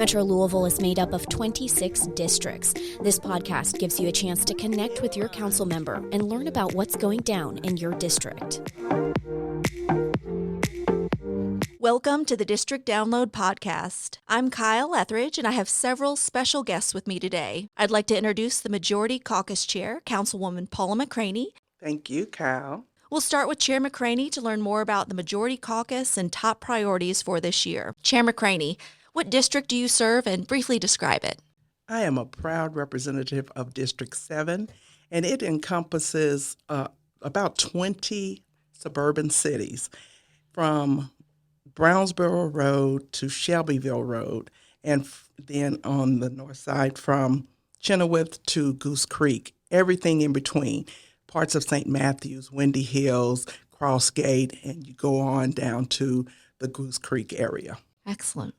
Metro Louisville is made up of 26 districts. This podcast gives you a chance to connect with your council member and learn about what's going down in your district. Welcome to the District Download Podcast. I'm Kyle Etheridge, and I have several special guests with me today. I'd like to introduce the Majority Caucus Chair, Councilwoman Paula McCraney. Thank you, Kyle. We'll start with Chair McCraney to learn more about the Majority Caucus and top priorities for this year. Chair McCraney, what district do you serve, and briefly describe it? I am a proud representative of District 7, and it encompasses about 20 suburban cities from Brownsboro Road to Shelbyville Road, and then on the north side from Chenoweth to Goose Creek, everything in between, parts of St. Matthews, Windy Hills, Crossgate, and you go on down to the Goose Creek area. Excellent.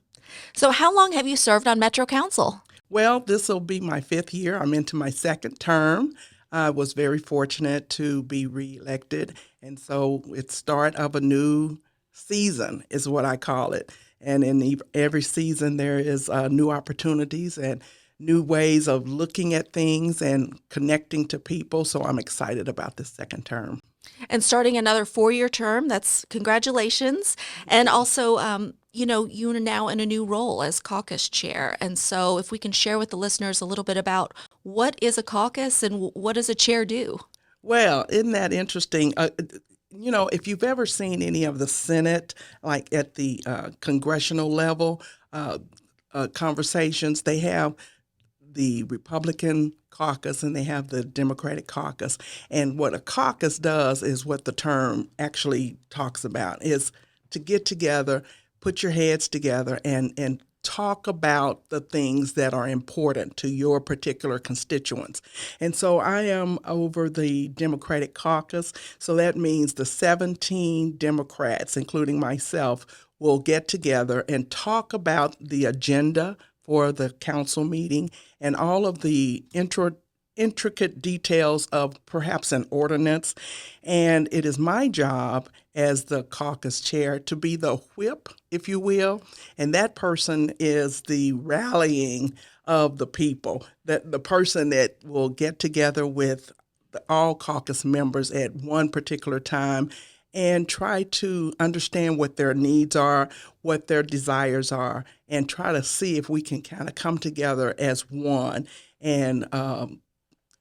So how long have you served on Metro Council? Well, this will be my 5th year. I'm into my 2nd term. I was very fortunate to be reelected, and so it's start of a new season is what I call it. And in every season, there is new opportunities and new ways of looking at things and connecting to people. So I'm excited about this 2nd term. And starting another 4-year term, that's congratulations. And also, you are now in a new role as caucus chair. And so if we can share with the listeners a little bit about what is a caucus and what does a chair do? Well, isn't that interesting? If you've ever seen any of the Senate, like at the congressional level conversations, they have the Republican caucus and they have the Democratic caucus. And what a caucus does is what the term actually talks about, is to get together, put your heads together, and talk about the things that are important to your particular constituents. And so I am over the Democratic Caucus, so that means the 17 Democrats, including myself, will get together and talk about the agenda for the council meeting and all of the intricate details of perhaps an ordinance. And it is my job as the caucus chair to be the whip, if you will, and that person is the rallying of the people, that the person that will get together with all caucus members at one particular time and try to understand what their needs are, what their desires are, and try to see if we can kind of come together as one and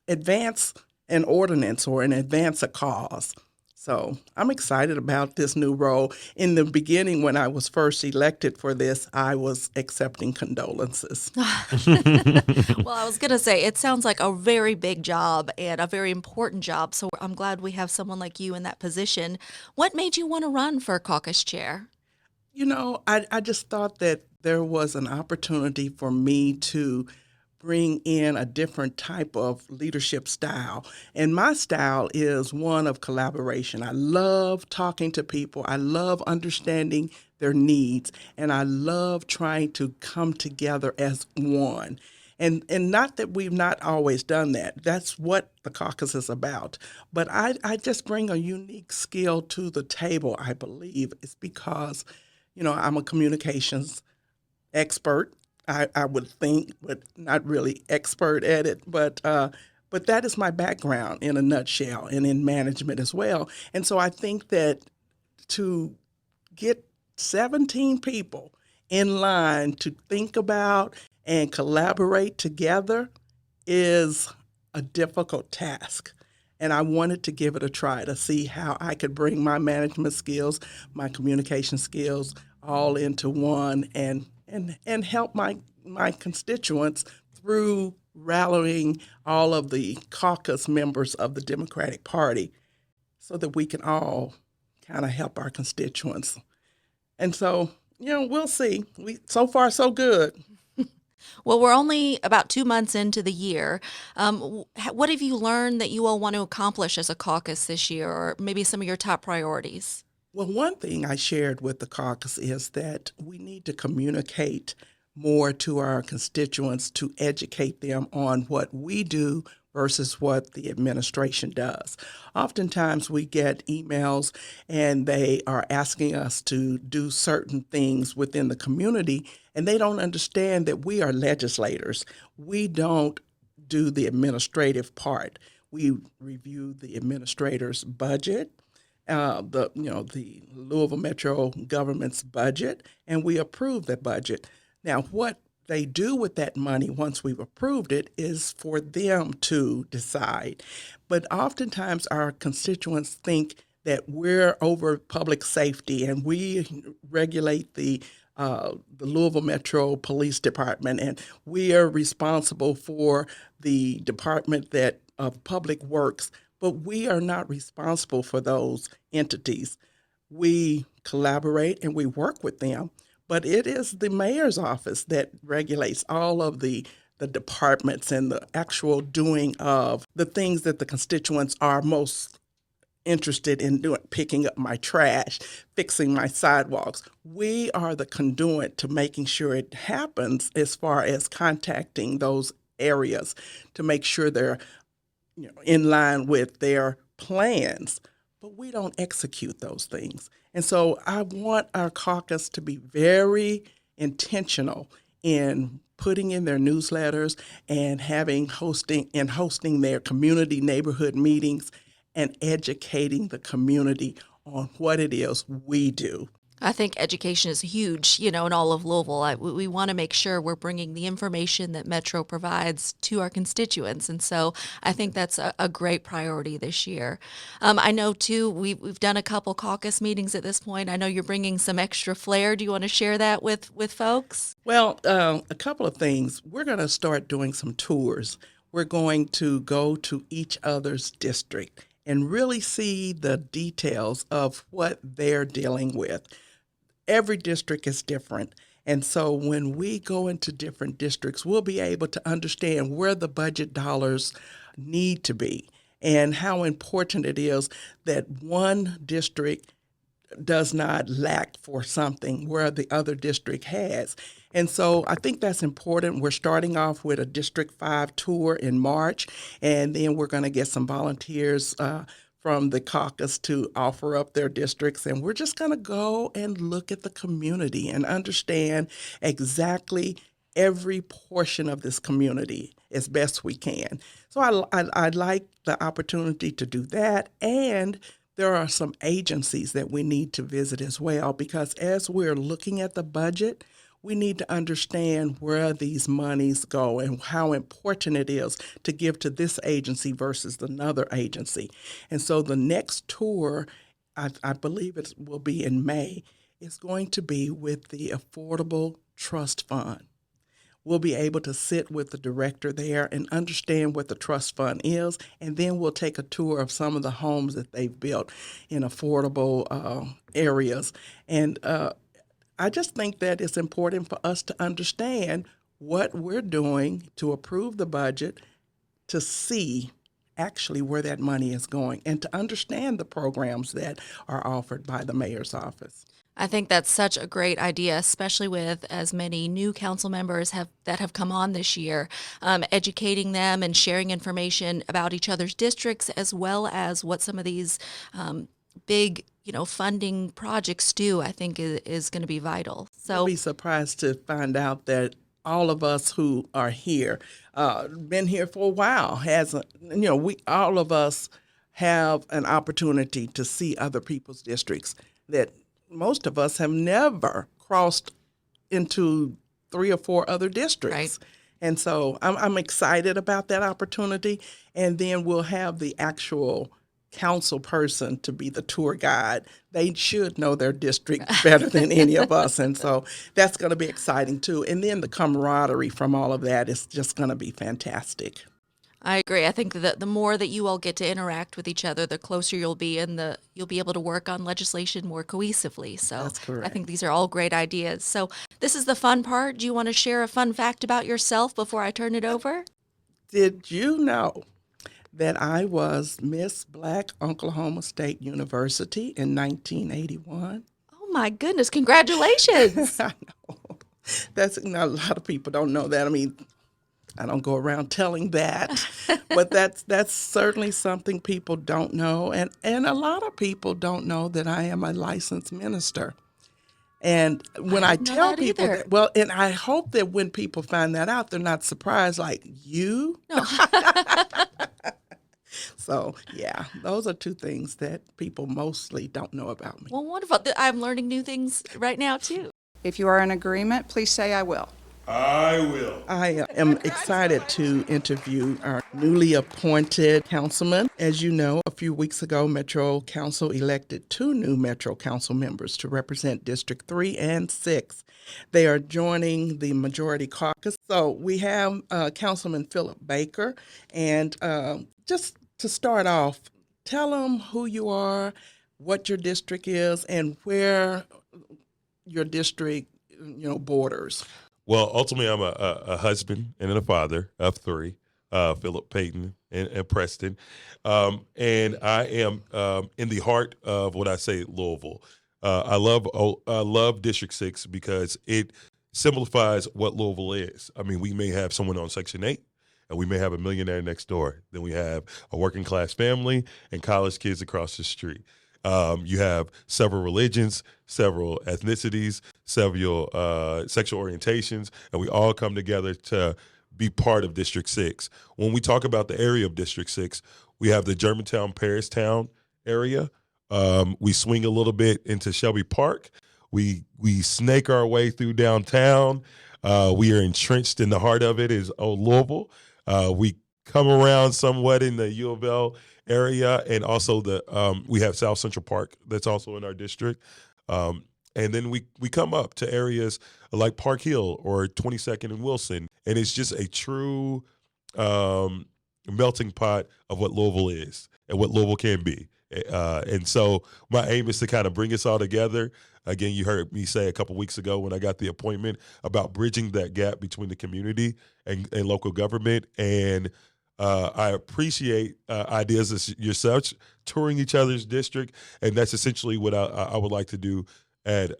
advance an ordinance or advance a cause. So I'm excited about this new role. In the beginning, when I was first elected for this, I was accepting condolences. Well, I was going to say, it sounds like a very big job and a very important job. So I'm glad we have someone like you in that position. What made you want to run for caucus chair? I just thought that there was an opportunity for me to bring in a different type of leadership style. And my style is one of collaboration. I love talking to people. I love understanding their needs. And I love trying to come together as one. And not that we've not always done that. That's what the caucus is about. But I just bring a unique skill to the table, I believe. It's because, I'm a communications expert. I would think, but not really expert at it. But that is my background in a nutshell, and in management as well. And so I think that to get 17 people in line to think about and collaborate together is a difficult task. And I wanted to give it a try to see how I could bring my management skills, my communication skills all into one and help my constituents through rallying all of the caucus members of the Democratic Party so that we can all kind of help our constituents. And so, we'll see. So far, so good. Well, we're only about 2 months into the year. What have you learned that you all want to accomplish as a caucus this year, or maybe some of your top priorities? Well, one thing I shared with the caucus is that we need to communicate more to our constituents to educate them on what we do, versus what the administration does. Oftentimes we get emails and they are asking us to do certain things within the community, and they don't understand that we are legislators. We don't do the administrative part. We review the administrator's budget, the Louisville Metro government's budget, and we approve the budget. Now, what they do with that money once we've approved it is for them to decide. But oftentimes our constituents think that we're over public safety and we regulate the Louisville Metro Police Department, and we are responsible for the Department of Public Works, but we are not responsible for those entities. We collaborate and we work with them, but it is the mayor's office that regulates all of the departments and the actual doing of the things that the constituents are most interested in doing, picking up my trash, fixing my sidewalks. We are the conduit to making sure it happens as far as contacting those areas to make sure they're in line with their plans, but we don't execute those things. And so I want our caucus to be very intentional in putting in their newsletters and hosting their community neighborhood meetings and educating the community on what it is we do. I think education is huge, in all of Louisville. We want to make sure we're bringing the information that Metro provides to our constituents. And so I think that's a great priority this year. I know, too, we've done a couple caucus meetings at this point. I know you're bringing some extra flair. Do you want to share that with folks? Well, a couple of things. We're going to start doing some tours. We're going to go to each other's district and really see the details of what they're dealing with. Every district is different. And so when we go into different districts, we'll be able to understand where the budget dollars need to be and how important it is that one district does not lack for something where the other district has. And so I think that's important. We're starting off with a District 5 tour in March, and then we're going to get some volunteers from the caucus to offer up their districts. And we're just going to go and look at the community and understand exactly every portion of this community as best we can. So I like the opportunity to do that. And there are some agencies that we need to visit as well, because as we're looking at the budget, we need to understand where these monies go and how important it is to give to this agency versus another agency. And so the next tour, I believe it will be in May, is going to be with the Affordable Trust Fund. We'll be able to sit with the director there and understand what the trust fund is, and then we'll take a tour of some of the homes that they've built in affordable areas. And I just think that it's important for us to understand what we're doing to approve the budget, to see actually where that money is going, and to understand the programs that are offered by the mayor's office. I think that's such a great idea, especially with as many new council members that have come on this year, educating them and sharing information about each other's districts, as well as what some of these big funding projects do, I think is going to be vital. So you'll be surprised to find out that all of us who are here, been here for a while, all of us have an opportunity to see other people's districts that most of us have never crossed into 3 or 4 other districts. Right. And so I'm excited about that opportunity. And then we'll have the actual council person to be the tour guide. They should know their district better than any of us. And so that's going to be exciting too. And then the camaraderie from all of that is just going to be fantastic. I agree. I think that the more that you all get to interact with each other, the closer you'll be, and you'll be able to work on legislation more cohesively. So that's correct. I think these are all great ideas. So this is the fun part. Do you want to share a fun fact about yourself before I turn it over? Did you know that I was Miss Black Oklahoma State University in 1981? Oh my goodness! Congratulations! I know. A lot of people don't know that. I mean, I don't go around telling that, but that's certainly something people don't know, and a lot of people don't know that I am a licensed minister. And when I didn't know tell that people either. that, well, and I hope that when people find that out, they're not surprised, like, you? No. So, yeah, those are two things that people mostly don't know about me. Well, wonderful. I'm learning new things right now, too. If you are in agreement, please say I will. I will. I am excited to interview our newly appointed councilman. As you know, a few weeks ago, Metro Council elected 2 new Metro Council members to represent District 3 and 6. They are joining the Majority Caucus. So we have Councilman Phillip Baker. And just to start off, tell them who you are, what your district is, and where your district, borders. Well, ultimately, I'm a husband and a father of 3, Phillip, Peyton, and Preston. And I am in the heart of what I say, Louisville. I love District 6 because it simplifies what Louisville is. I mean, we may have someone on Section 8, and we may have a millionaire next door. Then we have a working class family and college kids across the street. You have several religions, several ethnicities, several sexual orientations, and we all come together to be part of District 6. When we talk about the area of District 6, we have the Germantown, Paristown area. We swing a little bit into Shelby Park. We snake our way through downtown. We are entrenched in the heart of it is Old Louisville. We come around somewhat in the U of L area, and also we have South Central Park that's also in our district. And then we come up to areas like Park Hill or 22nd and Wilson, and it's just a true melting pot of what Louisville is and what Louisville can be. And so my aim is to kind of bring us all together. Again, you heard me say a couple weeks ago when I got the appointment about bridging that gap between the community and local government. And I appreciate ideas as yourself touring each other's district, and that's essentially what I would like to do at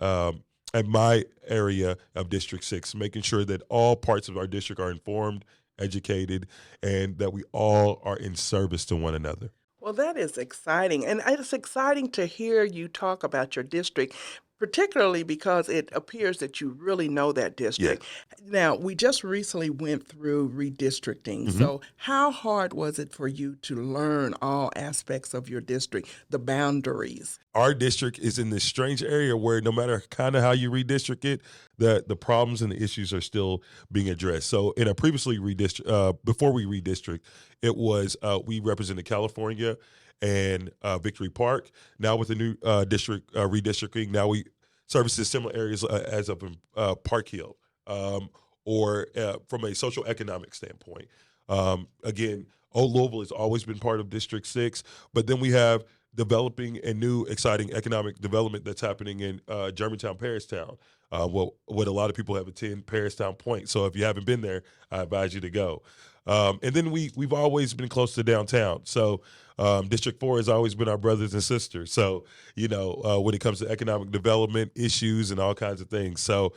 my area of District 6, making sure that all parts of our district are informed, educated, and that we all are in service to one another. Well, that is exciting. And it's exciting to hear you talk about your district, particularly because it appears that you really know that district. Now, we just recently went through redistricting. Mm-hmm. So how hard was it for you to learn all aspects of your district, the boundaries? Our district is in this strange area where no matter kind of how you redistrict it, the problems and the issues are still being addressed. So in a previously before we redistrict, it was we represented California and Victory Park. Now with the new district redistricting, now we services similar areas as up in Park Hill, or from a social economic standpoint. Again, Old Louisville has always been part of District 6, but then we have developing a new exciting economic development that's happening in Germantown, Paristown. What a lot of people have attended Paristown Point. So if you haven't been there, I advise you to go. And then we've always been close to downtown. So District 4 has always been our brothers and sisters. So, when it comes to economic development issues and all kinds of things. So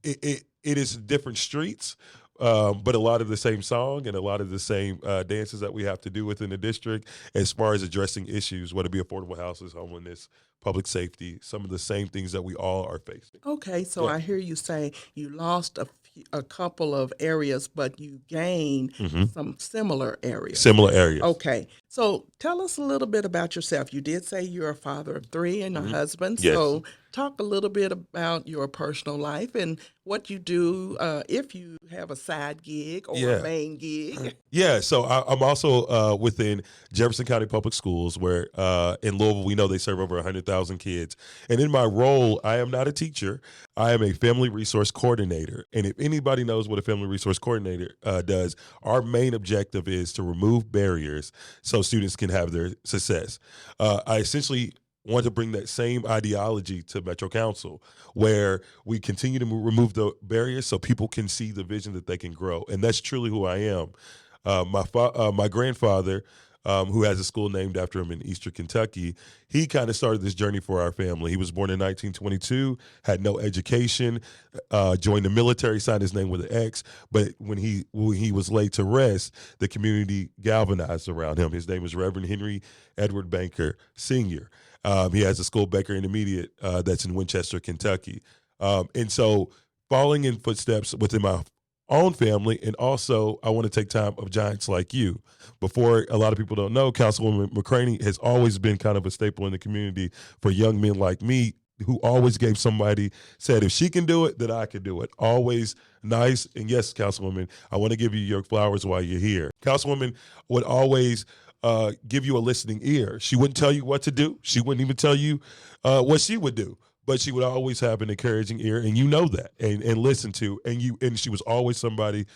it is different streets, but a lot of the same song and a lot of the same dances that we have to do within the district as far as addressing issues, whether it be affordable houses, homelessness, public safety, some of the same things that we all are facing. Okay, so I hear you say you lost a couple of areas, but you gained some similar areas. Similar areas. Okay, so tell us a little bit about yourself. You did say you're a father of 3 and a husband. Yes. So talk a little bit about your personal life and what you do if you have a side gig or a main gig. Yeah, so I'm also within Jefferson County Public Schools, where in Louisville, we know they serve over 100,000 kids. And in my role, I am not a teacher. I am a family resource coordinator. And if anybody knows what a family resource coordinator does, our main objective is to remove barriers so students can have their success. I essentially want to bring that same ideology to Metro Council, where we continue to remove the barriers so people can see the vision that they can grow. And that's truly who I am. My grandfather who has a school named after him in Eastern Kentucky. He kind of started this journey for our family. He was born in 1922, had no education, joined the military, signed his name with an X. But when he was laid to rest, the community galvanized around him. His name is Reverend Henry Edward Banker Sr. He has a school, Baker Intermediate, that's in Winchester, Kentucky. And so following in footsteps within my own family, and also I want to take time of giants like you. Before, a lot of people don't know, Councilwoman McCraney has always been kind of a staple in the community for young men like me, who always gave somebody, said, if she can do it, then I can do it. Always nice. And yes, Councilwoman, I want to give you your flowers while you're here. Councilwoman would always give you a listening ear. She wouldn't tell you what to do. She wouldn't even tell you what she would do. But she would always have an encouraging ear, and you know that, and listen to, and she was always somebody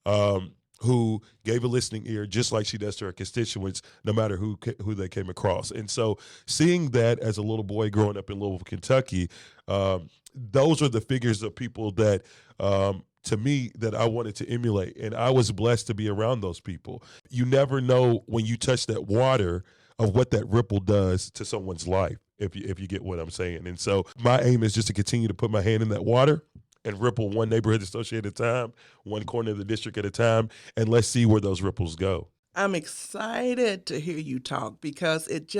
who gave a listening ear, just like she does to her constituents, no matter who they came across. And so, seeing that as a little boy growing up in Louisville, Kentucky, those are the figures of people that, to me, that I wanted to emulate, and I was blessed to be around those people. You never know when you touch that water of what that ripple does to someone's life, if you get what I'm saying. And so my aim is just to continue to put my hand in that water and ripple one neighborhood associate at a time, one corner of the district at a time, and let's see where those ripples go. I'm excited to hear you talk because it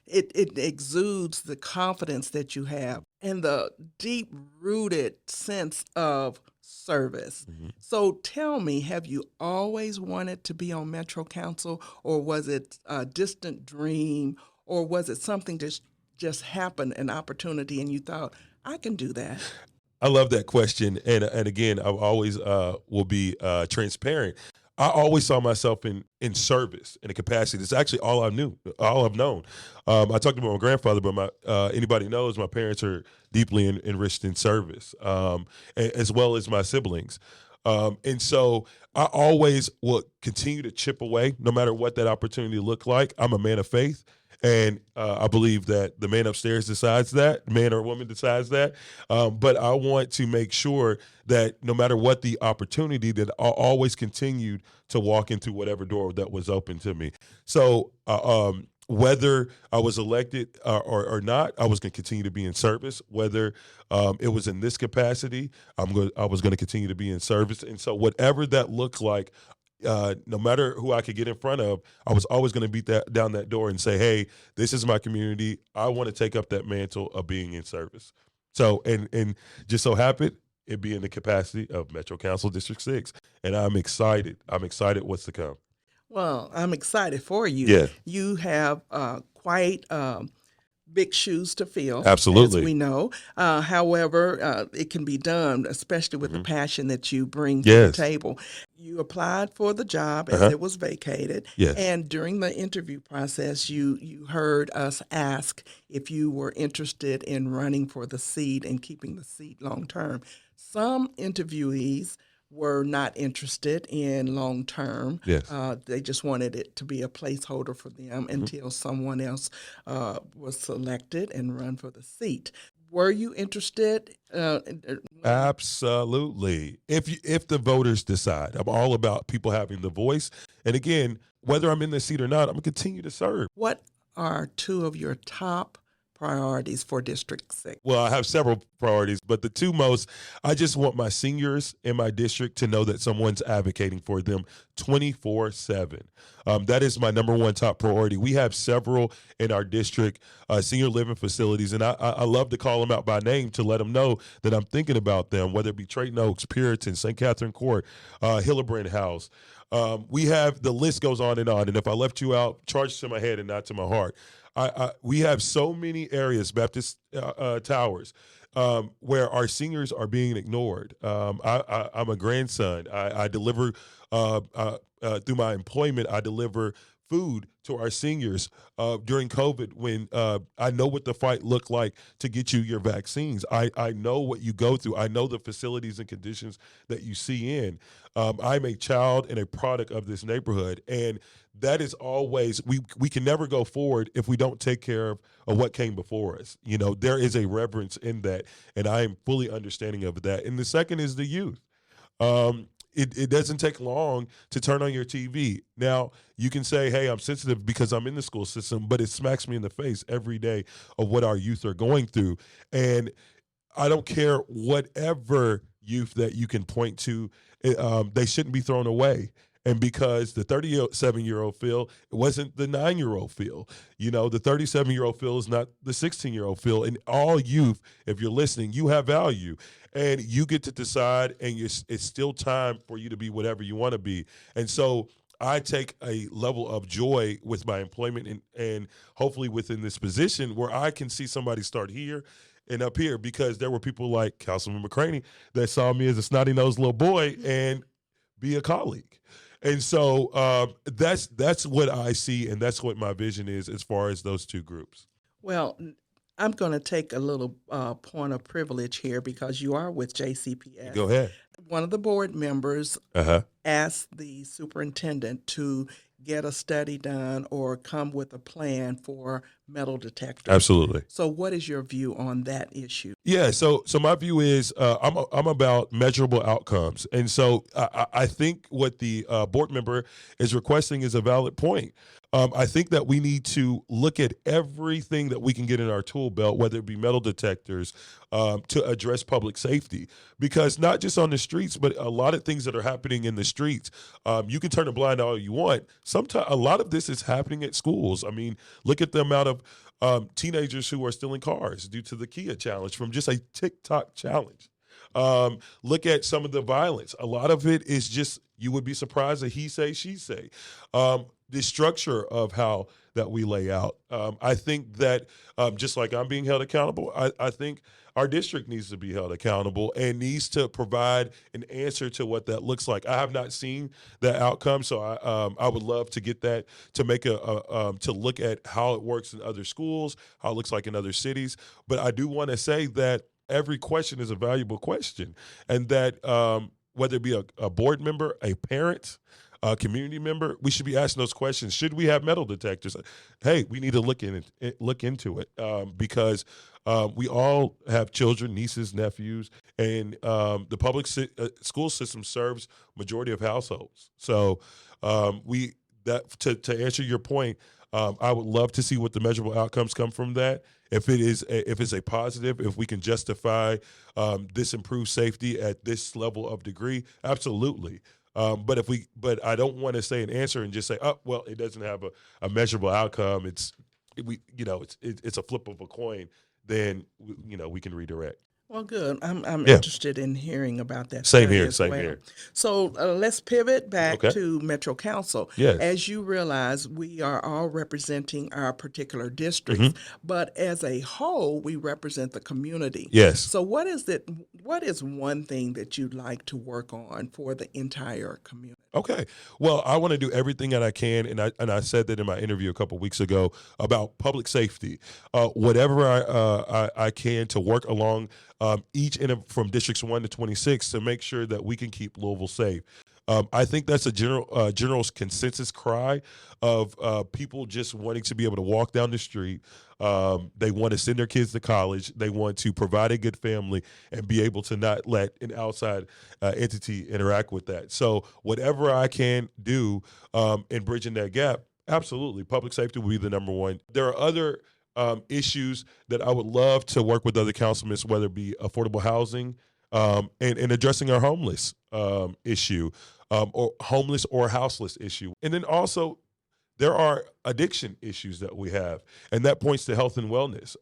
exudes the confidence that you have and the deep-rooted sense of service. Mm-hmm. So tell me, have you always wanted to be on Metro Council, or was it a distant dream, or was it something that just happened, an opportunity, and you thought, I can do that? I love that question. And again, I always will be transparent. I always saw myself in service, in a capacity. It's actually all I've known. I talked about my grandfather, but anybody knows my parents are deeply enriched in service, as well as my siblings. And so I always will continue to chip away, no matter what that opportunity looked like. I'm a man of faith. And I believe that the man upstairs decides that, man or woman decides that. But I want to make sure that no matter what the opportunity, that I always continued to walk into whatever door that was open to me. So whether I was elected or not, I was going to continue to be in service. Whether it was in this capacity, I was going to continue to be in service. And so whatever that looked like, no matter who I could get in front of, I was always going to beat down that door and say, hey, this is my community. I want to take up that mantle of being in service. So, and just so happened, it be in the capacity of Metro Council District 6. And I'm excited. I'm excited what's to come. Well, I'm excited for you. Yeah. You have quite big shoes to fill. Absolutely. As we know. However, it can be done, especially with the passion that you bring to the table. You applied for the job as it was vacated. Yes. And during the interview process, you heard us ask if you were interested in running for the seat and keeping the seat long term. Some interviewees were not interested in long term. Yes. They just wanted it to be a placeholder for them until someone else was selected and run for the seat. Were you interested? Absolutely. If the voters decide, I'm all about people having the voice. And again, whether I'm in the seat or not, I'm going to continue to serve. What are two of your top priorities for District 6? Well, I have several priorities, but the two most, I just want my seniors in my district to know that someone's advocating for them 24/7. That is my number one top priority. We have several in our district senior living facilities, and I love to call them out by name to let them know that I'm thinking about them, whether it be Trayton Oaks, Puritan, St. Catherine Court, Hillebrand House. We have, the list goes on, and if I left you out, charge to my head and not to my heart. We have so many areas, Baptist Towers, where our seniors are being ignored. I'm a grandson. I deliver, through my employment, I deliver food to our seniors during COVID when I know what the fight looked like to get you your vaccines. I know what you go through. I know the facilities and conditions that you see in. I'm a child and a product of this neighborhood, and that is always, we can never go forward if we don't take care of what came before us. You know, there is a reverence in that, and I am fully understanding of that. And the second is the youth. it doesn't take long to turn on your TV. Now, you can say, hey, I'm sensitive because I'm in the school system, but it smacks me in the face every day of what our youth are going through. And I don't care whatever youth that you can point to, they shouldn't be thrown away. And because the 37-year-old Phil, it wasn't the 9-year-old Phil. The 37-year-old Phil is not the 16-year-old Phil. And all youth, if you're listening, you have value. And you get to decide, and it's still time for you to be whatever you want to be. And so I take a level of joy with my employment and hopefully within this position where I can see somebody start here and up here, because there were people like Councilwoman McCraney that saw me as a snotty-nosed little boy and be a colleague. And so that's what I see, and that's what my vision is as far as those two groups. Well, I'm going to take a little point of privilege here because you are with JCPS. Go ahead. One of the board members asked the superintendent to get a study done or come with a plan for metal detectors. Absolutely. So what is your view on that issue? Yeah, so my view is I'm about measurable outcomes. And so I think what the board member is requesting is a valid point. I think that we need to look at everything that we can get in our tool belt, whether it be metal detectors, to address public safety. Because not just on the streets, but a lot of things that are happening in the streets. You can turn a blind eye all you want. Sometimes a lot of this is happening at schools. I mean, look at the amount of teenagers who are stealing cars due to the Kia challenge from just a TikTok challenge. Look at some of the violence. A lot of it is just, you would be surprised that he say, she say. The structure of how that we lay out. I think that just like I'm being held accountable, I think our district needs to be held accountable and needs to provide an answer to what that looks like. I have not seen that outcome, so I would love to get that, to make to look at how it works in other schools, how it looks like in other cities. But I do want to say that every question is a valuable question, and that whether it be a board member, a parent, a community member, we should be asking those questions. Should we have metal detectors? Hey, we need to look into it because we all have children, nieces, nephews, and the public school system serves majority of households. So to answer your point, I would love to see what the measurable outcomes come from that. If it's a positive, if we can justify this improved safety at this level of degree, absolutely. But I don't want to say an answer and just say, oh, well, it doesn't have a measurable outcome. It's a flip of a coin. Then we can redirect. Well, good. I'm interested in hearing about that. Same here. So let's pivot back Okay. to Metro Council. Yes. As you realize, we are all representing our particular districts, but as a whole, we represent the community. Yes. So what is one thing that you'd like to work on for the entire community? Okay. Well, I want to do everything that I can, and I said that in my interview a couple of weeks ago about public safety. Whatever I can to work along from districts 1 to 26 to make sure that we can keep Louisville safe. I think that's a general consensus cry of people just wanting to be able to walk down the street. They want to send their kids to college. They want to provide a good family and be able to not let an outside entity interact with that. So whatever I can do in bridging that gap, absolutely, public safety will be the number one. There are other issues that I would love to work with other councilmen, whether it be affordable housing and addressing our homeless issue, or homeless or houseless issue. And then also there are addiction issues that we have, and that points to health and wellness.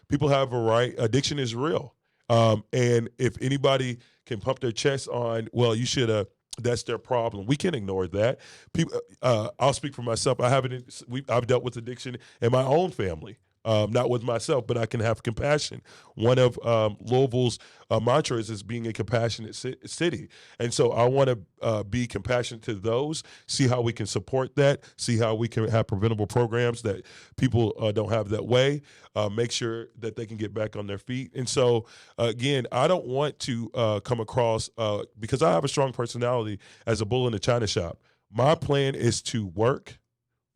People have a right. Addiction is real. And if anybody can pump their chest on, well, you should have, that's their problem. We can't ignore that. People, I'll speak for myself. I've dealt with addiction in my own family, not with myself, but I can have compassion. One of Louisville's mantras is being a compassionate city. And so I want to be compassionate to those, see how we can support that, see how we can have preventable programs that people don't have that way, make sure that they can get back on their feet. And so, again, I don't want to come across, because I have a strong personality as a bull in a china shop. My plan is to work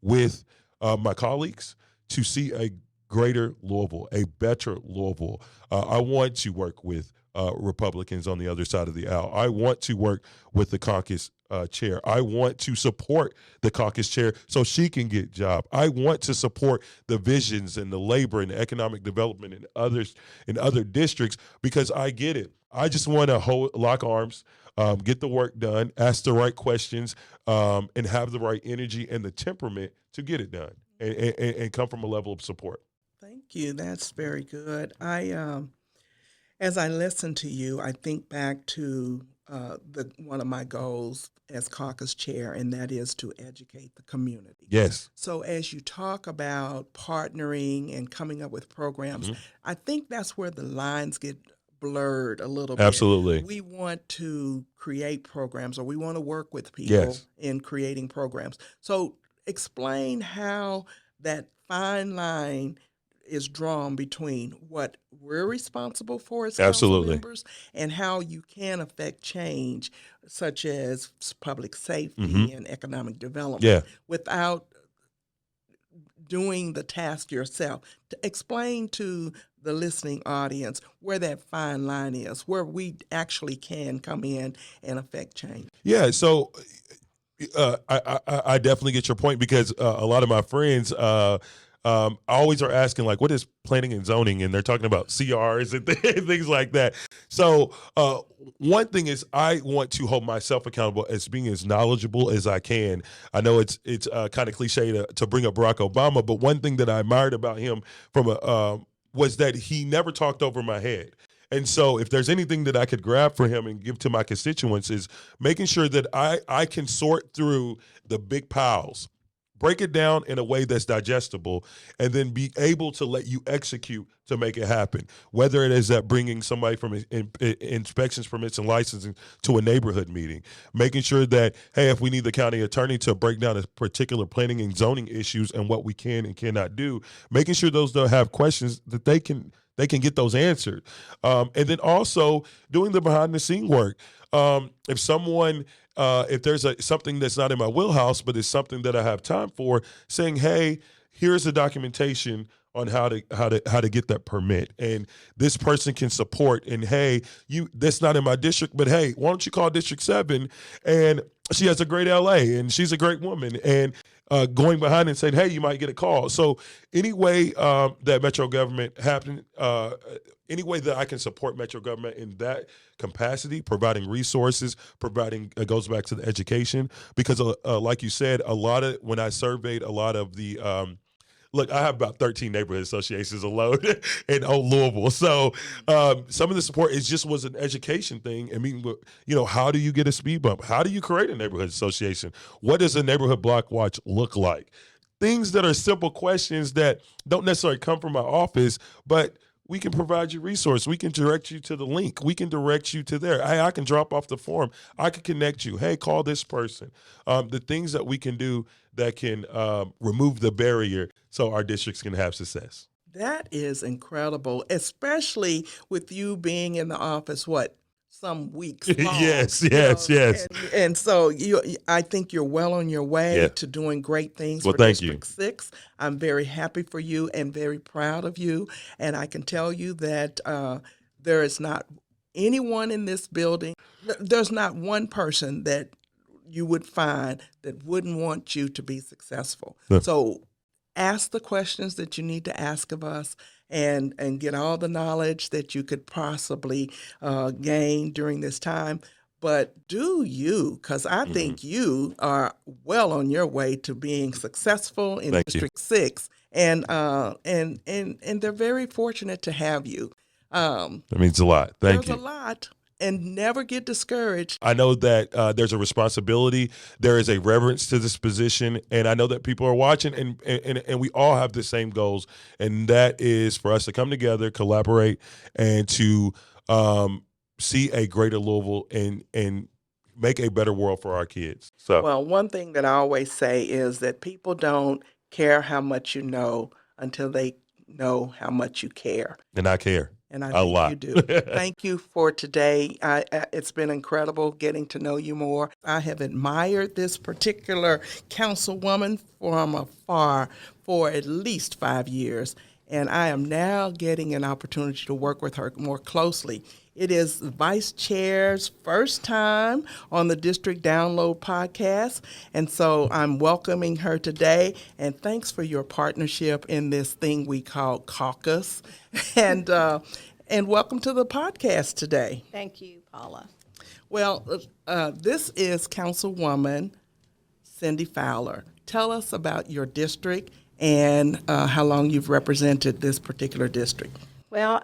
with my colleagues to see a greater Louisville, a better Louisville. I want to work with Republicans on the other side of the aisle. I want to work with the caucus chair. I want to support the caucus chair so she can get a job. I want to support the visions and the labor and the economic development in others in other districts because I get it. I just want to lock arms, get the work done, ask the right questions, and have the right energy and the temperament to get it done and come from a level of support. Thank you. That's very good. As I listen to you, I think back to one of my goals as caucus chair, and that is to educate the community. Yes. So as you talk about partnering and coming up with programs, I think that's where the lines get blurred a little bit. Absolutely. We want to create programs, or we want to work with people Yes. in creating programs. So explain how that fine line is drawn between what we're responsible for as council Absolutely. members and how you can affect change, such as public safety and economic development, Yeah. without doing the task yourself. To explain to the listening audience where that fine line is, where we actually can come in and affect change. Yeah. So I definitely get your point because a lot of my friends always are asking, like, what is planning and zoning? And they're talking about CRs and things like that. So one thing is I want to hold myself accountable as being as knowledgeable as I can. I know it's kind of cliche to bring up Barack Obama, but one thing that I admired about him was that he never talked over my head. And so if there's anything that I could grab for him and give to my constituents is making sure that I can sort through the big piles, break it down in a way that's digestible, and then be able to let you execute to make it happen. Whether it is that bringing somebody from inspections, permits, and licensing to a neighborhood meeting, making sure that, hey, if we need the county attorney to break down a particular planning and zoning issues and what we can and cannot do, making sure those that have questions that they can get those answered. And then also doing the behind the scene work. If someone, if there's something that's not in my wheelhouse, but it's something that I have time for, saying, hey, here's the documentation on how to get that permit. And this person can support, and hey, that's not in my district, but hey, why don't you call District 7? And she has a great LA and she's a great woman, and going behind and saying, hey, you might get a call. So any way that Metro government any way that I can support Metro government in that capacity, providing resources, it goes back to the education, because like you said, when I surveyed a lot of the, look, I have about 13 neighborhood associations alone in Old Louisville. So some of the support was an education thing. I mean, how do you get a speed bump? How do you create a neighborhood association? What does a neighborhood block watch look like? Things that are simple questions that don't necessarily come from my office, but we can provide you resources. We can direct you to the link. We can direct you to there. Hey, I can drop off the form. I can connect you. Hey, call this person. The things that we can do that can remove the barrier so our districts can have success. That is incredible, especially with you being in the office, some weeks long. Yes. And so I think you're well on your way to doing great things for District 6. I'm very happy for you and very proud of you. And I can tell you that there is not anyone in this building, there's not one person that you would find that wouldn't want you to be successful. Yeah. So ask the questions that you need to ask of us, and get all the knowledge that you could possibly gain during this time. But do you, because I think you are well on your way to being successful in District 6, and they're very fortunate to have you. That means a lot. Thank you. There's a lot. And never get discouraged. I know that there's a responsibility. There is a reverence to this position, and I know that people are watching, and we all have the same goals, and that is for us to come together, collaborate, and to see a greater Louisville and make a better world for our kids. So, well, one thing that I always say is that people don't care how much you know until they know how much you care. And I care. And I think you do. Thank you for today. It's been incredible getting to know you more. I have admired this particular councilwoman from afar for at least 5 years. and I am now getting an opportunity to work with her more closely. It is the Vice Chair's first time on the District Download podcast, and so I'm welcoming her today, and thanks for your partnership in this thing we call caucus, and welcome to the podcast today. Thank you, Paula. Well, this is Councilwoman Cindi Fowler. Tell us about your district and how long you've represented this particular district. Well,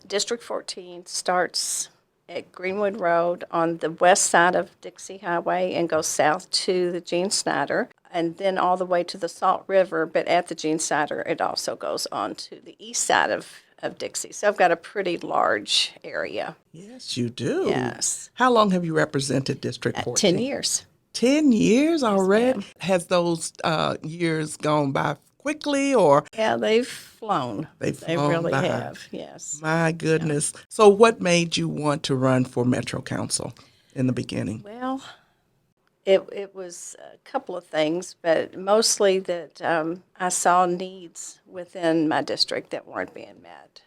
District 14 starts at Greenwood Road on the west side of Dixie Highway and goes south to the Gene Snyder, and then all the way to the Salt River. But at the Gene Snyder, it also goes on to the east side of Dixie. So I've got a pretty large area. Yes, you do. Yes. How long have you represented District 14? 10 years. 10 years already? ma'am. Has those years gone by quickly, or? Yeah, they've flown. They've They flown really by. have, yes. My goodness. So what made you want to run for Metro Council in the beginning? Well, it was a couple of things, but mostly that I saw needs within my district that weren't being met.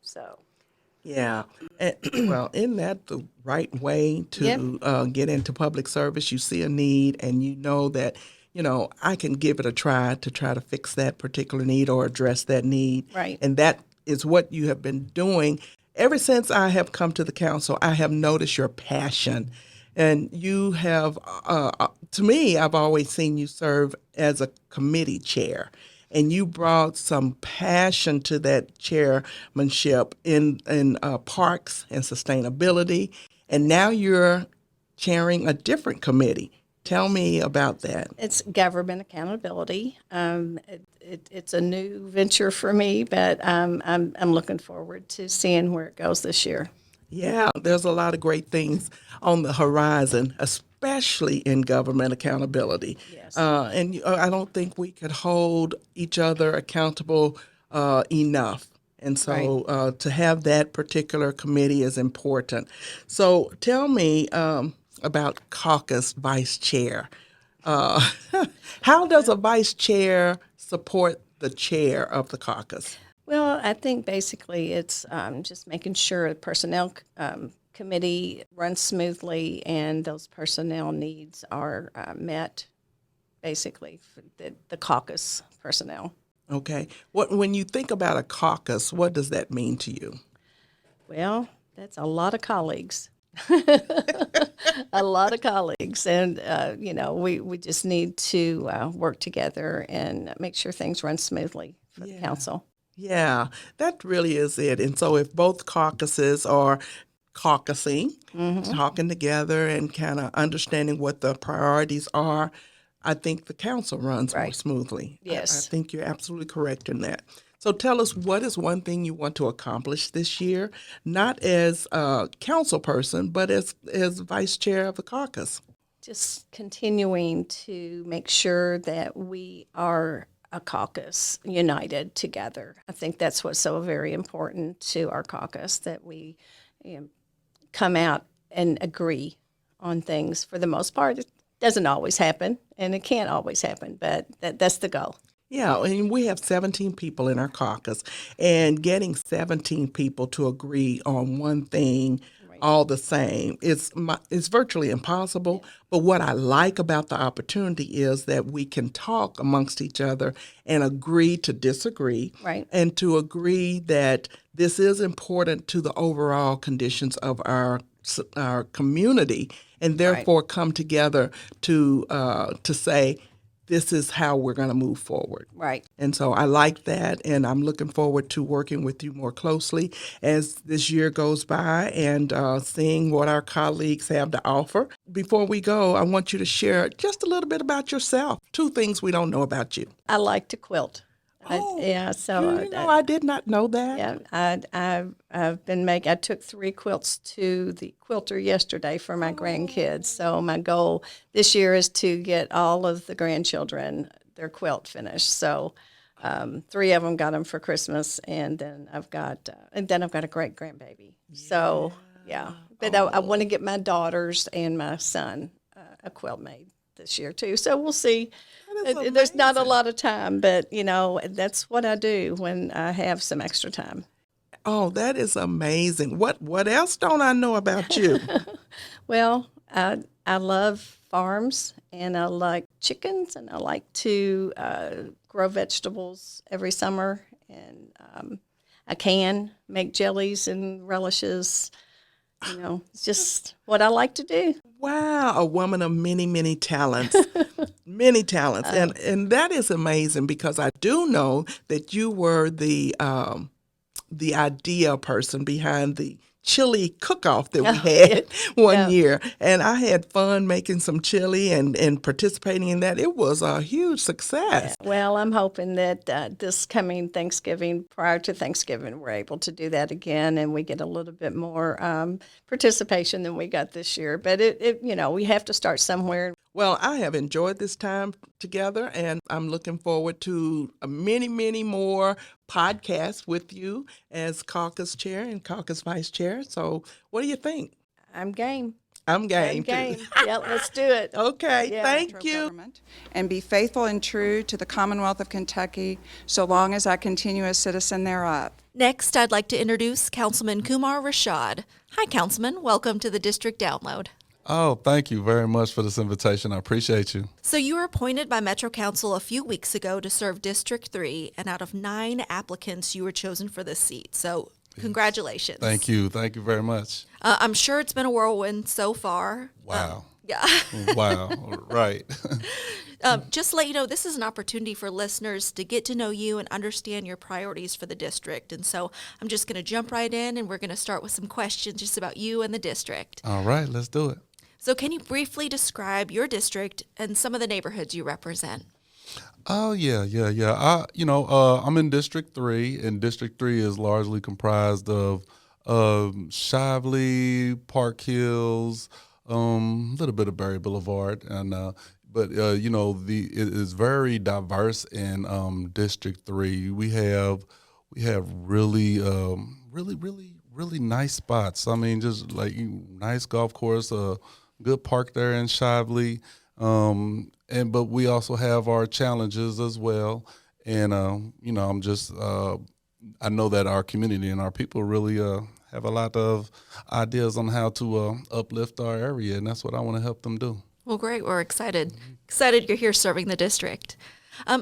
So, Yeah. Well, isn't that the right way to get into public service? You see a need and you know that, I can give it a try to fix that particular need or address that need. Right. And that is what you have been doing. Ever since I have come to the council, I have noticed your passion. And you have, to me, I've always seen you serve as a committee chair. And you brought some passion to that chairmanship in parks and sustainability. And now you're chairing a different committee. Tell me about that. it's government accountability. It's a new venture for me, but I'm looking forward to seeing where it goes this year. Yeah, there's a lot of great things on the horizon, especially in government accountability. Yes. And I don't think we could hold each other accountable enough. And so to have that particular committee is important. So tell me about caucus vice chair. How does a vice chair support the chair of the caucus? Well, I think basically it's just making sure the personnel committee runs smoothly and those personnel needs are met, basically, for the caucus personnel. Okay. When you think about a caucus, what does that mean to you? Well, that's a lot of colleagues. A lot of colleagues. And, we just need to work together and make sure things run smoothly for the council. Yeah, that really is it. And so if both caucuses are caucusing, talking together and kind of understanding what the priorities are, I think the council runs more Right. smoothly. Yes. I think you're absolutely correct in that. So tell us, what is one thing you want to accomplish this year, not as a council person, but as vice chair of the caucus? Just continuing to make sure that we are a caucus united together. I think that's what's so very important to our caucus, that we come out and agree on things for the most part. It doesn't always happen, and it can't always happen, but that's the goal. Yeah, and we have 17 people in our caucus, and getting 17 people to agree on one thing all the same is virtually impossible. But what I like about the opportunity is that we can talk amongst each other and agree to disagree, Right. and to agree that this is important to the overall conditions of our community, and therefore come together to say, this is how we're going to move forward. Right. And so I like that, and I'm looking forward to working with you more closely as this year goes by and seeing what our colleagues have to offer. Before we go, I want you to share just a little bit about yourself. 2 things we don't know about you. I like to quilt. Oh, I I did not know that. Yeah, I took 3 quilts to the quilter yesterday for my grandkids. So my goal this year is to get all of the grandchildren their quilt finished. So 3 of them got them for Christmas, and then I've got a great grandbaby. So yeah, but I want to get my daughters and my son a quilt made. this year too. So we'll see. That is There's not a amazing. lot of time, but that's what I do when I have some extra time. Oh, that is amazing. What else don't I know about you? Well, I love farms, and I like chickens, and I like to grow vegetables every summer, and I can make jellies and relishes. It's just what I like to do. Wow, a woman of many, many talents. Many talents. And that is amazing because I do know that you were the idea person behind the chili cook-off that we had one year. And I had fun making some chili and participating in that. It was a huge success. Well, I'm hoping that this coming Thanksgiving, prior to Thanksgiving, we're able to do that again, and we get a little bit more participation than we got this year. But we have to start somewhere. Well, I have enjoyed this time together, and I'm looking forward to many, many more podcasts with you as caucus chair and caucus vice chair. So what do you think? I'm game. I'm game. I'm game. too. Yeah, let's do it. Okay, Yeah. thank Metro you. government, and be faithful and true to the Commonwealth of Kentucky so long as I continue a citizen thereof. Next, I'd like to introduce Councilman Kumar Rashad. Hi, Councilman. Welcome to the District Download. Oh, thank you very much for this invitation. I appreciate you. So you were appointed by Metro Council a few weeks ago to serve District 3, and out of 9 applicants, you were chosen for this seat. So congratulations. Thank you. Thank you very much. I'm sure it's been a whirlwind so far. Wow. Yeah. Wow. Right. Just to let you know, this is an opportunity for listeners to get to know you and understand your priorities for the district. And so I'm just going to jump right in, and we're going to start with some questions just about you and the district. All right. Let's do it. So can you briefly describe your district and some of the neighborhoods you represent? Oh, yeah. I'm in District 3, and District 3 is largely comprised of Shively, Park Hills, a little bit of Berry Boulevard, but it is very diverse in District 3. We have really really nice spots. I mean, just like nice golf course, good park there in Shively, but we also have our challenges as well. And I know that our community and our people really have a lot of ideas on how to uplift our area, and that's what I want to help them do. Well, great. We're excited. Excited you're here serving the district.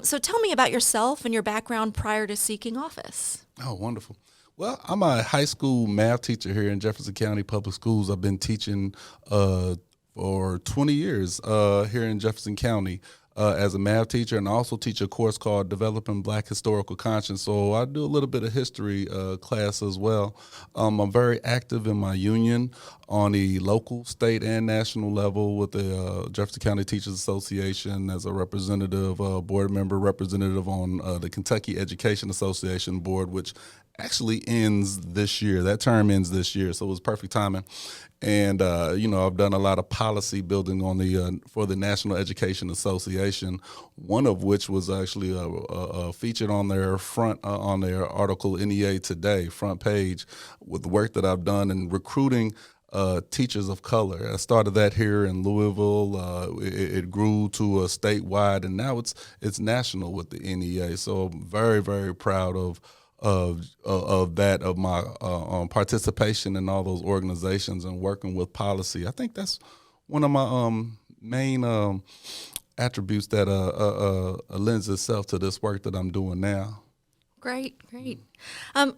So tell me about yourself and your background prior to seeking office. Oh, wonderful. Well, I'm a high school math teacher here in Jefferson County Public Schools. I've been teaching for 20 years here in Jefferson County as a math teacher, and I also teach a course called Developing Black Historical Conscience. So I do a little bit of history class as well. I'm very active in my union on the local, state, and national level with the Jefferson County Teachers Association as a representative, board member representative on the Kentucky Education Association board, which actually ends this year. That term ends this year, so it was perfect timing. And I've done a lot of policy building on for the National Education Association. One of which was actually featured on their on their article NEA Today front page with the work that I've done in recruiting teachers of color. I started that here in Louisville. It grew to a statewide, and now it's national with the NEA. So I'm very, very proud of my participation in all those organizations and working with policy. I think that's one of my main attributes that lends itself to this work that I'm doing now. Great.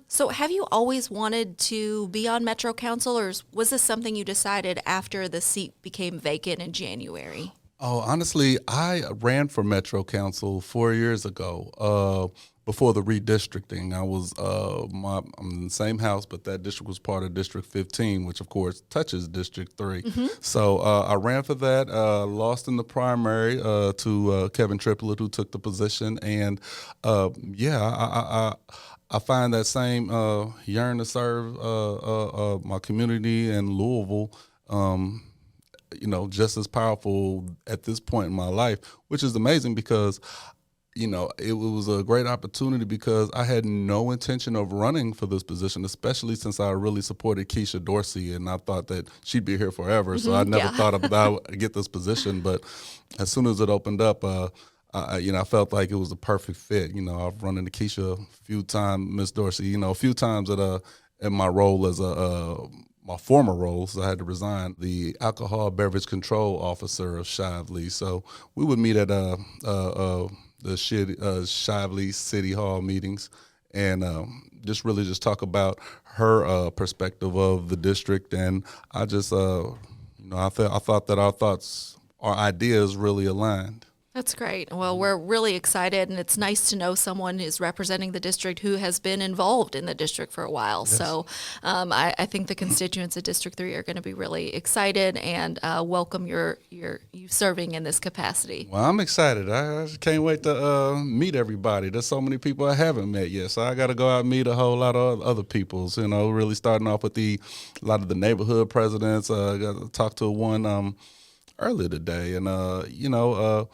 So have you always wanted to be on Metro Council, or was this something you decided after the seat became vacant in January? Oh, honestly, I ran for Metro Council 4 years ago. Before the redistricting, I was I'm in the same house, but that district was part of District 15, which of course touches District 3. Mm-hmm. So I ran for that, lost in the primary to Kevin Triplett, who took the position, and I find that same yearn to serve my community in Louisville. Just as powerful at this point in my life, which is amazing because it was a great opportunity because I had no intention of running for this position, especially since I really supported Keisha Dorsey, and I thought that she'd be here forever. So I never thought I would get this position. But as soon as it opened up, I felt like it was the perfect fit. I've run into Keisha a few times, Miss Dorsey, a few times in my role as my former role, so I had to resign, the alcohol beverage control officer of Shively. So we would meet at the Shively City Hall meetings and just talk about her perspective of the district. And I just, I thought that our ideas really aligned. That's great. Well, we're really excited, and it's nice to know someone is representing the district who has been involved in the district for a while. Yes. So I think the constituents of District 3 are going to be really excited and welcome you serving in this capacity. Well, I'm excited. I just can't wait to meet everybody. There's so many people I haven't met yet, so I got to go out and meet a whole lot of other peoples. Really starting off with a lot of the neighborhood presidents. I got to talk to one earlier today, and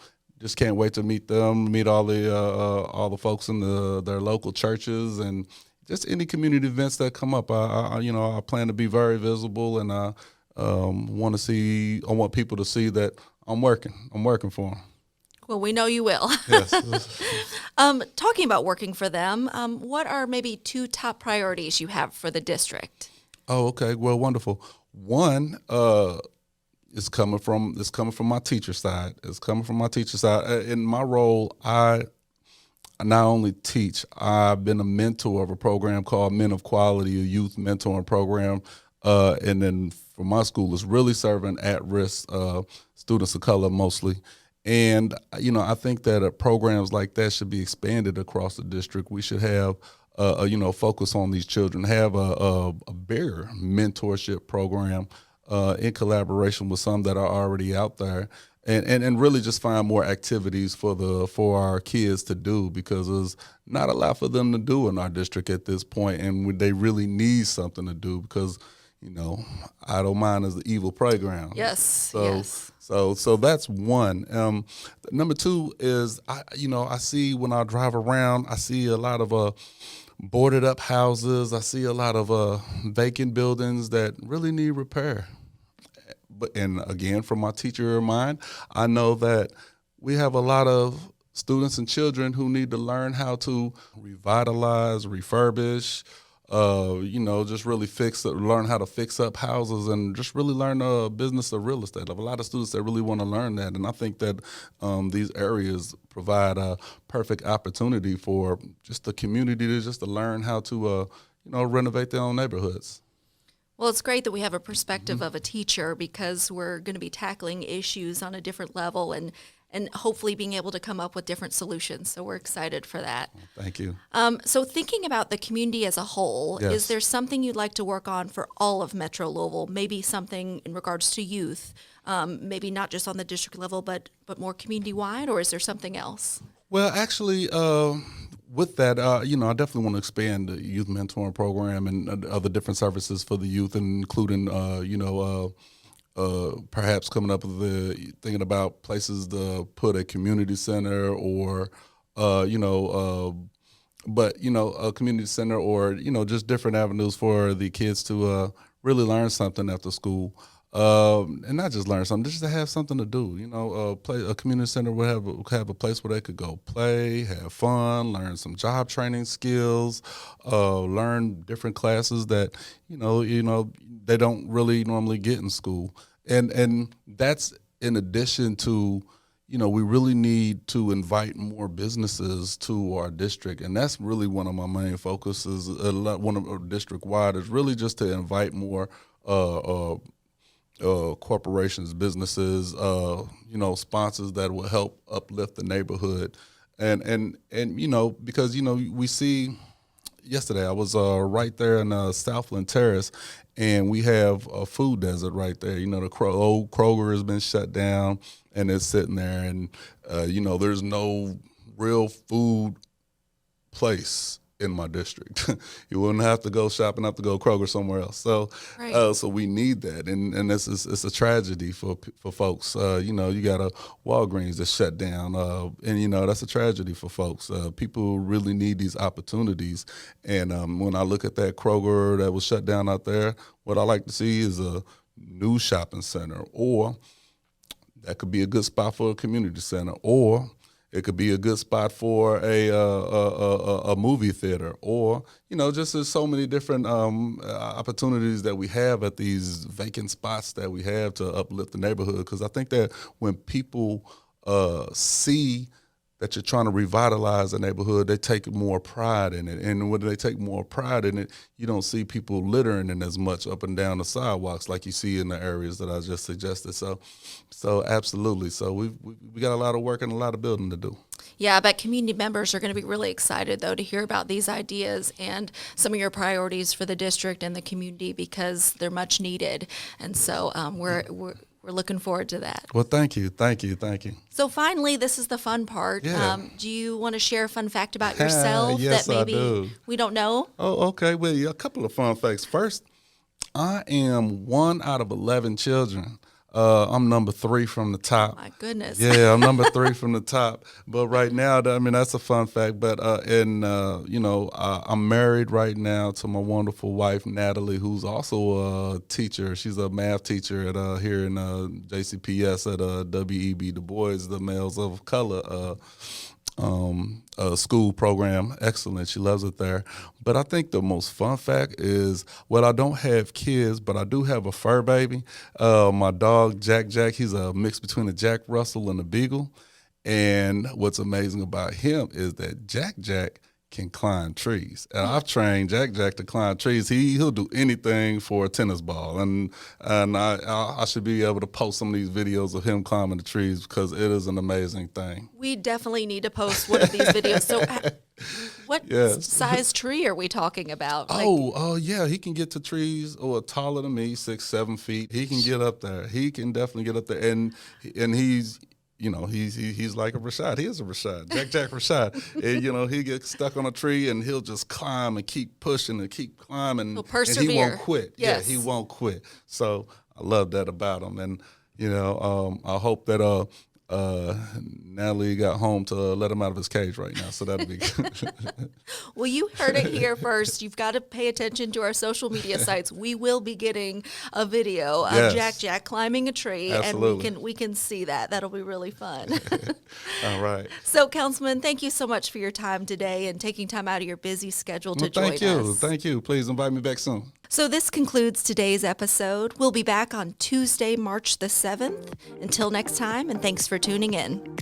just can't wait to meet them, meet all the folks in their local churches, and just any community events that come up. I plan to be very visible, and I want people to see that I'm working for them. Well, we know you will. Yes. Talking about working for them, what are maybe 2 top priorities you have for the district? Oh, okay. Well, wonderful. One, It's coming from my teacher side. In my role, I not only teach, I've been a mentor of a program called Men of Quality, a youth mentoring program. And then for my school, it's really serving at-risk students of color mostly. And, I think that programs like that should be expanded across the district. We should have, focus on these children, have a bigger mentorship program in collaboration with some that are already out there, and really just find more activities for our kids to do, because there's not a lot for them to do in our district at this point, and they really need something to do because, idle mind is the evil playground. Yes, yes. So that's one. Number 2 is, I see when I drive around, I see a lot of boarded up houses. I see a lot of vacant buildings that really need repair. And again, from my teacher mind, I know that we have a lot of students and children who need to learn how to revitalize, refurbish, just really learn how to fix up houses and just really learn the business of real estate. I have a lot of students that really want to learn that. And I think that these areas provide a perfect opportunity for just the community to learn how to, renovate their own neighborhoods. Well, it's great that we have a perspective of a teacher, because we're going to be tackling issues on a different level and hopefully being able to come up with different solutions. So we're excited for that. Thank you. So thinking about the community as a whole, Yes. Is there something you'd like to work on for all of Metro Louisville? Maybe something in regards to youth, maybe not just on the district level, but more community-wide, or is there something else? Well, actually, with that, I definitely want to expand the youth mentoring program and other different services for the youth, including, perhaps coming up with thinking about places to put a community center or, a community center or, just different avenues for the kids to really learn something after school. And not just learn something, just to have something to do. A community center would have a place where they could go play, have fun, learn some job training skills, learn different classes that they don't really normally get in school. And that's in addition to, we really need to invite more businesses to our district, and that's really one of my main focuses. One of our district wide is really just to invite more corporations, businesses, sponsors that will help uplift the neighborhood, and because we see. Yesterday, I was right there in Southland Terrace, and we have a food desert right there. The old Kroger has been shut down, and it's sitting there, and there's no real food place in my district. You wouldn't have to go shopping, have to go Kroger somewhere else. So, Right. so we need that, and it's a tragedy for folks. You know, you got a Walgreens that's shut down, and you know that's a tragedy for folks. People really need these opportunities, and when I look at that Kroger that was shut down out there, what I like to see is a new shopping center, or that could be a good spot for a community center, or it could be a good spot for a movie theater, or you know, just there's so many different opportunities that we have at these vacant spots that we have to uplift the neighborhood. Because I think that when people see that you're trying to revitalize the neighborhood, they take more pride in it. And when they take more pride in it, you don't see people littering in as much up and down the sidewalks like you see in the areas that I just suggested. So absolutely. So we got a lot of work and a lot of building to do. Yeah, I bet community members are going to be really excited, though, to hear about these ideas and some of your priorities for the district and the community, because they're much needed. And so we're looking forward to that. Well, thank you. So finally, this is the fun part. Yeah. Do you want to share a fun fact about yourself Yes, that maybe I do. we don't know? Oh, okay. Well, yeah, a couple of fun facts. First, I am 1 out of 11 children. I'm number 3 from the top. My goodness. Yeah, I'm number 3 from the top. But right now, I mean, that's a fun fact. But I'm married right now to my wonderful wife, Natalie, who's also a teacher. She's a math teacher at here in JCPS at WEB Du Bois, the Males of Color school program. Excellent. She loves it there. But I think the most fun fact is, well, I don't have kids, but I do have a fur baby. My dog, Jack, he's a mix between a Jack Russell and a Beagle. And what's amazing about him is that Jack can climb trees. And I've trained Jack to climb trees. He'll do anything for a tennis ball. And I should be able to post some of these videos of him climbing the trees because it is an amazing thing. We definitely need to post one of these videos. So what size tree are we talking about? Yeah, he can get to trees taller than me, 6-7 feet. He can get up there. He can definitely get up there. And he's, you know, he's like a Rashad. He is a Rashad, Jack Rashad. And, you know, he gets stuck on a tree and he'll just climb and keep pushing and keep climbing. He'll persevere. And he won't quit. Yes. Yeah, he won't quit. So I love that about him. And, you know, I hope that Natalie got home to let him out of his cage right now. So that'll be good. Well, you heard it here first. You've got to pay attention to our social media sites. We will be getting a video of Jack climbing a tree. Absolutely. And we can see that. That'll be really fun. All right. So, Councilman, thank you so much for your time today and taking time out of your busy schedule to join us. Thank you. Please invite me back soon. So this concludes today's episode. We'll be back on Tuesday, March the 7th. Until next time, and thanks for tuning in.